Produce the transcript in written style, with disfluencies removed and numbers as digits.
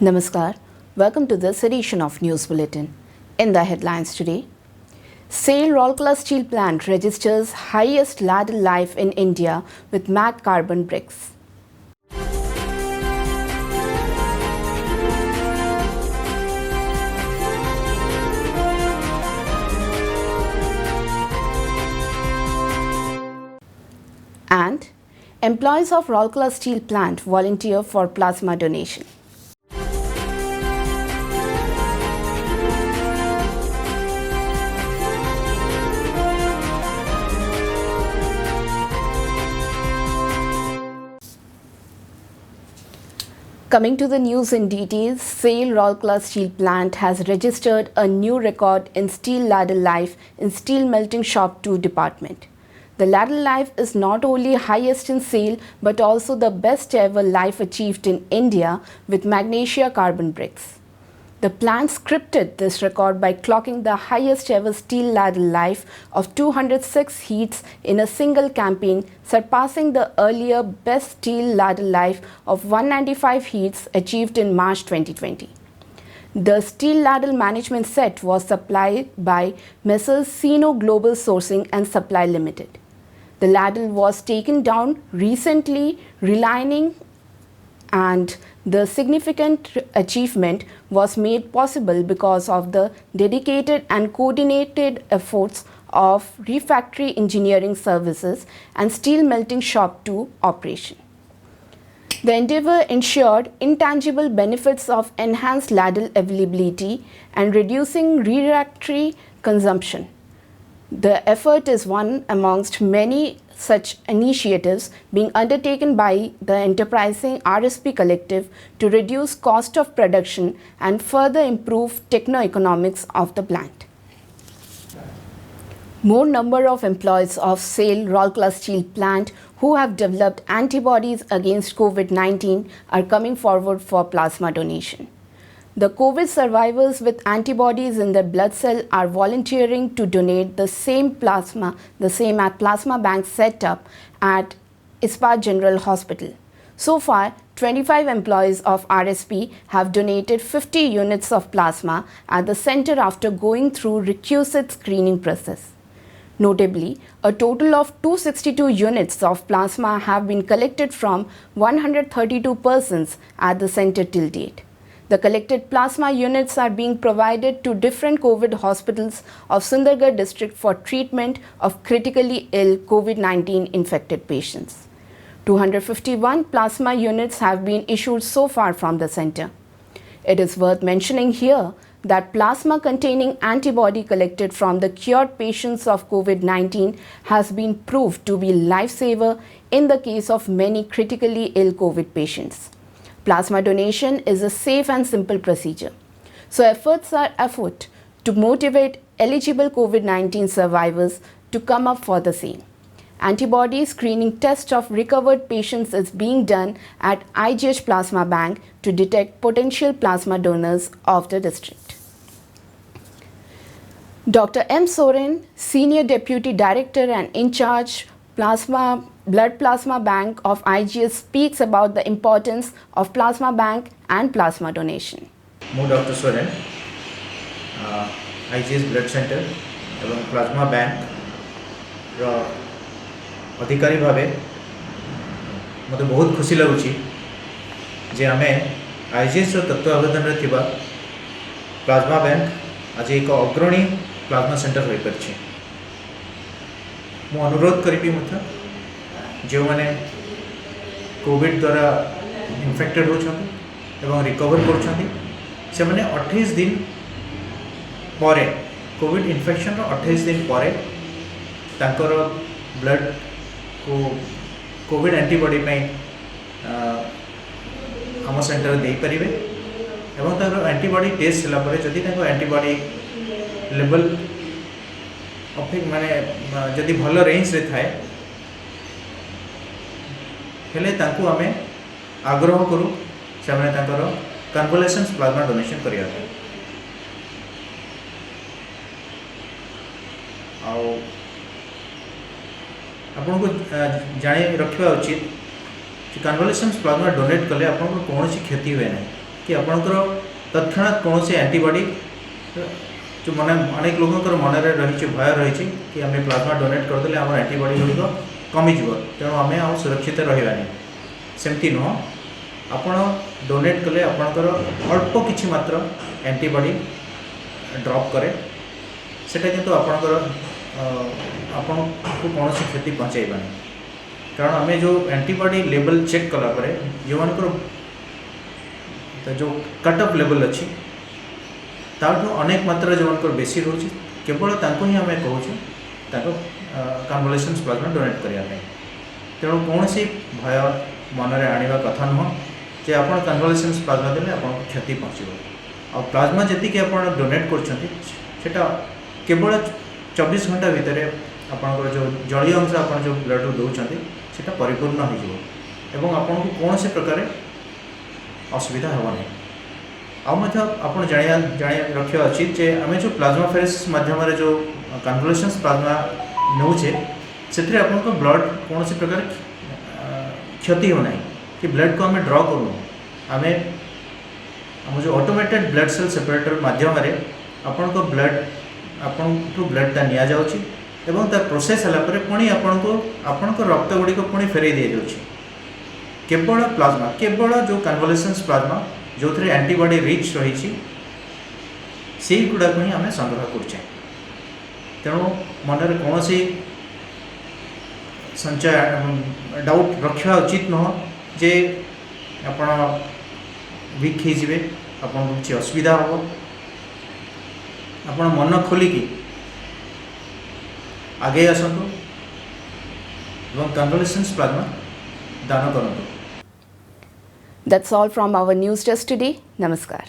Namaskar. Welcome to this edition of News Bulletin. In the headlines today, SAIL Rourkela Steel Plant registers highest ladder life in India with MAC carbon bricks. And employees of Rourkela Steel Plant volunteer for plasma donation. Coming to the news in details, SAIL Rourkela Steel Plant has registered a new record in steel ladle life in Steel Melting Shop 2 department. The ladle life is not only highest in SAIL but also the best ever life achieved in India with magnesia carbon bricks. The plant scripted this record by clocking the highest ever steel ladle life of 206 heats in a single campaign, surpassing the earlier best steel ladle life of 195 heats achieved in March 2020. The steel ladle management set was supplied by Messrs. Sino Global Sourcing and Supply Limited. The ladle was taken down recently, relining, and the significant achievement was made possible because of the dedicated and coordinated efforts of Refractory Engineering Services and Steel Melting Shop 2 operation. The endeavour ensured intangible benefits of enhanced ladle availability and reducing refractory consumption. The effort is one amongst many such initiatives being undertaken by the enterprising RSP collective to reduce cost of production and further improve techno-economics of the plant. More number of employees of SAIL Rourkela Steel Plant who have developed antibodies against COVID-19 are coming forward for plasma donation. The COVID survivors with antibodies in their blood cell are volunteering to donate the same at plasma bank set up at Ispat General Hospital. So far, 25 employees of RSP have donated 50 units of plasma at the center after going through requisite screening process. Notably, a total of 262 units of plasma have been collected from 132 persons at the center till date. The collected plasma units are being provided to different COVID hospitals of Sundargarh district for treatment of critically ill COVID-19 infected patients. 251 plasma units have been issued so far from the center. It is worth mentioning here that plasma containing antibody collected from the cured patients of COVID-19 has been proved to be lifesaver in the case of many critically ill COVID patients. Plasma donation is a safe and simple procedure. So efforts are afoot to motivate eligible COVID-19 survivors to come up for the same. Antibody screening test of recovered patients is being done at IGH Plasma Bank to detect potential plasma donors of the district. Dr. M. Soren, Senior Deputy Director and in charge Blood Plasma Bank of IGS speaks about the importance of plasma bank and plasma donation. ମୁଁ doctor Soren IGS blood centre एवं plasma bank रो अधिकारी भावे मते बहुत खुशी लगुची जे आमे IGS रो तत्वावधान रे थिबा प्लाज्मा बैंक आज एक अग्रणी प्लाज्मा सेंटर होई परछि। मु अनुरोध करिबी मते जो मैंने कोविड द्वारा इन्फेक्टेड होती एवं रिकवर कर 28 दिन पर कोविड इन्फेक्शन 28 दिन पर तांकर ब्लड को कोविड एंटीबॉडी आम सेंटर दे पारे एवं तांकर एंटीबॉडी टेस्ट होला जदि एंटीबॉडी लेवल माने जदि भल रेंज रे थाए हेले तांको आमे आग्रह करूँ से कन्वलेसेंस प्लाज्मा डोनेशन करिया आपन को जाने रखा उचित कि कन्वलेसेंस प्लाज्मा डोनेट कले आपन को कौन सी क्षति हुए ना कि आपणकर तत्क्षणात कौन से एंटीबॉडी जो मन अनेक लोगों मन रही भय रही कि आम प्लाज्मा डोनेट करदे आम एंटीबॉडी गुड़िक कमिज तेणु आम आ सुरक्षित रही सेमती नुह आपण डोनेट कले आपणकर अल्प किछि मात्र एंटीबॉडी ड्रॉप करे सेटा किंतु आपणकर आपण को कौन क्षति पहुँचाइबानी कारण आम जो एंटीबॉडी लेवल चेक कला परे जो मानकर जो कट ऑफ लेवल अच्छी ताठू अनेक मात्रा जो मानकर बेसी रोची केवल तांको ही आम कहूँ कन्वलेसेंस प्लाज्मा डोनेट करने तेणु कौन सी भय मनरे आनिबा कथा नुह जे आप कन्वलेसेंस प्लाज्मा देले आपन क्षति पहुँचो आ प्लाज्मा जी आप डोनेट कर केवल 24 घंटा भितर आपंकर जो जलीय अंश आप जो ब्लड दौरान से परिपूर्ण हो आपन को कौन से प्रकार असुविधा हेनी आप जानिया रखा उचित जे आम जो प्लाज्मा फेरेसिस माध्यम जो कन्वलेसेंस प्लाज्मा नौचे से आपन ब्लड कौन से प्रकार क्षति होना कि ब्लड को आम ड्र करूँ आम आम जो ऑटोमेटेड ब्लड सेल सेपरेटर माध्यम आपण को ब्लड आपण ब्लडटा नि जाऊँगी एवं तार प्रोसेस है पुणी आपण को रक्त गुड़िक पुणी फेरई दि जाऊँगी केवल प्लाज्मा केवल जो कन्वलेसेंस प्लाज्मा जो थे एंटीबॉडी रिच रही से गुड़ाक ही आम संग्रह करें तेणु मनरे कौन सी संचय डाउट रखा उचित नुह जे आपण वीक हो आपन किसी असुविधा हम आपण मन खोलिकी आगे आसतु एवं कन्वलेसेंस प्लाज्मा दान करंतु। That's all from our news desk today. Namaskar.